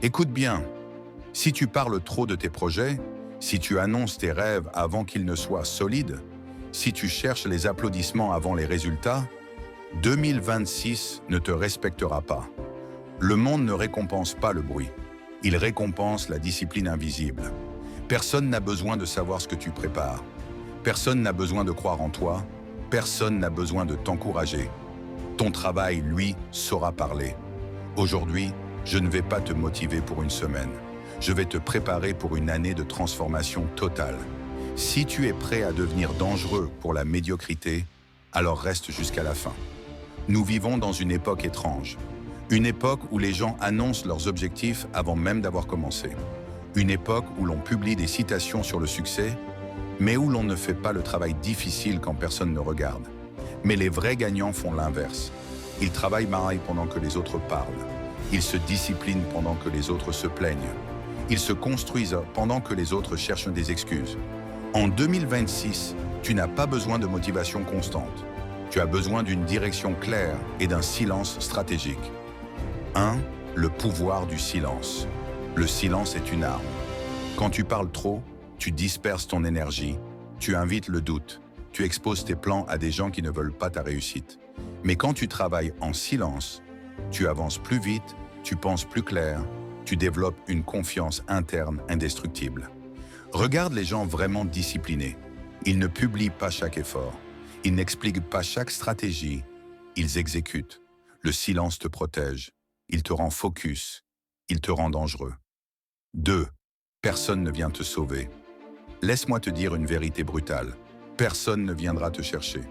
Écoute bien, si tu parles trop de tes projets, si tu annonces tes rêves avant qu'ils ne soient solides, si tu cherches les applaudissements avant les résultats, 2026 ne te respectera pas. Le monde ne récompense pas le bruit. Il récompense la discipline invisible. Personne n'a besoin de savoir ce que tu prépares. Personne n'a besoin de croire en toi. Personne n'a besoin de t'encourager. Ton travail, lui, saura parler. Aujourd'hui, je ne vais pas te motiver pour une semaine. Je vais te préparer pour une année de transformation totale. Si tu es prêt à devenir dangereux pour la médiocrité, alors reste jusqu'à la fin. Nous vivons dans une époque étrange. Une époque où les gens annoncent leurs objectifs avant même d'avoir commencé. Une époque où l'on publie des citations sur le succès, mais où l'on ne fait pas le travail difficile quand personne ne regarde. Mais les vrais gagnants font l'inverse. Ils travaillent pareil pendant que les autres parlent. Ils se disciplinent pendant que les autres se plaignent. Ils se construisent pendant que les autres cherchent des excuses. En 2026, tu n'as pas besoin de motivation constante. Tu as besoin d'une direction claire et d'un silence stratégique. 1. Le pouvoir du silence. Le silence est une arme. Quand tu parles trop, tu disperses ton énergie, tu invites le doute, tu exposes tes plans à des gens qui ne veulent pas ta réussite. Mais quand tu travailles en silence, tu avances plus vite, tu penses plus clair, tu développes une confiance interne indestructible. Regarde les gens vraiment disciplinés. Ils ne publient pas chaque effort. Ils n'expliquent pas chaque stratégie. Ils exécutent. Le silence te protège. Il te rend focus. Il te rend dangereux. 2. Personne ne vient te sauver. Laisse-moi te dire une vérité brutale. Personne ne viendra te chercher.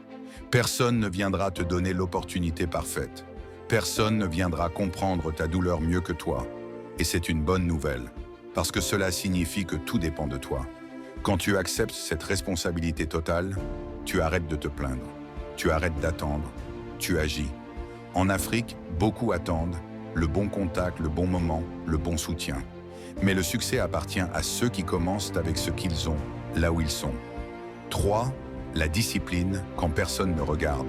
Personne ne viendra te donner l'opportunité parfaite. Personne ne viendra comprendre ta douleur mieux que toi. Et c'est une bonne nouvelle, parce que cela signifie que tout dépend de toi. Quand tu acceptes cette responsabilité totale, tu arrêtes de te plaindre. Tu arrêtes d'attendre. Tu agis. En Afrique, beaucoup attendent le bon contact, le bon moment, le bon soutien. Mais le succès appartient à ceux qui commencent avec ce qu'ils ont, là où ils sont. 3. La discipline quand personne ne regarde.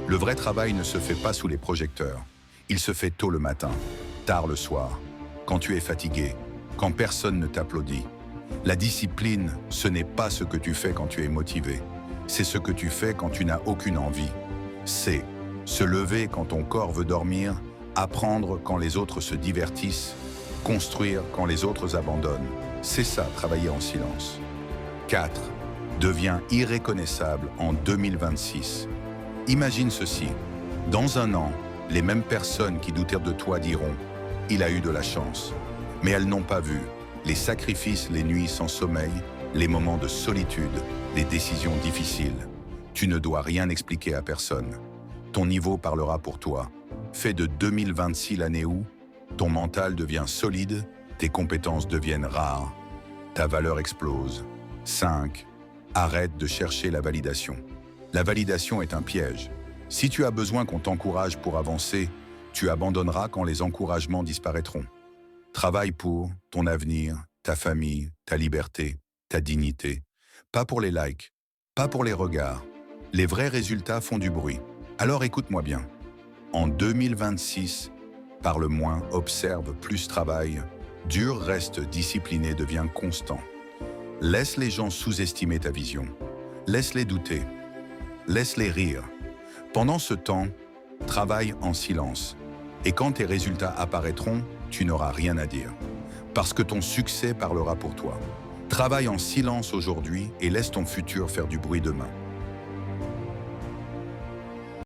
Le vrai travail ne se fait pas sous les projecteurs. Il se fait tôt le matin, tard le soir, quand tu es fatigué, quand personne ne t'applaudit. La discipline, ce n'est pas ce que tu fais quand tu es motivé. C'est ce que tu fais quand tu n'as aucune envie. C'est se lever quand ton corps veut dormir, apprendre quand les autres se divertissent, construire quand les autres abandonnent. C'est ça, travailler en silence. 4. Deviens irreconnaissable en 2026. Imagine ceci. Dans un an, les mêmes personnes qui doutèrent de toi diront « Il a eu de la chance ». Mais elles n'ont pas vu les sacrifices, les nuits sans sommeil, les moments de solitude, les décisions difficiles. Tu ne dois rien expliquer à personne. Ton niveau parlera pour toi. Fais de 2026 l'année où ton mental devient solide, tes compétences deviennent rares, ta valeur explose. 5. Arrête de chercher la validation. La validation est un piège. Si tu as besoin qu'on t'encourage pour avancer, tu abandonneras quand les encouragements disparaîtront. Travaille pour ton avenir, ta famille, ta liberté, ta dignité. Pas pour les likes, pas pour les regards. Les vrais résultats font du bruit. Alors écoute-moi bien. En 2026, parle moins, observe, plus travaille. Dur, reste discipliné, devient constant. Laisse les gens sous-estimer ta vision. Laisse-les douter. Laisse-les rire. Pendant ce temps, travaille en silence. Et quand tes résultats apparaîtront, tu n'auras rien à dire. Parce que ton succès parlera pour toi. Travaille en silence aujourd'hui et laisse ton futur faire du bruit demain.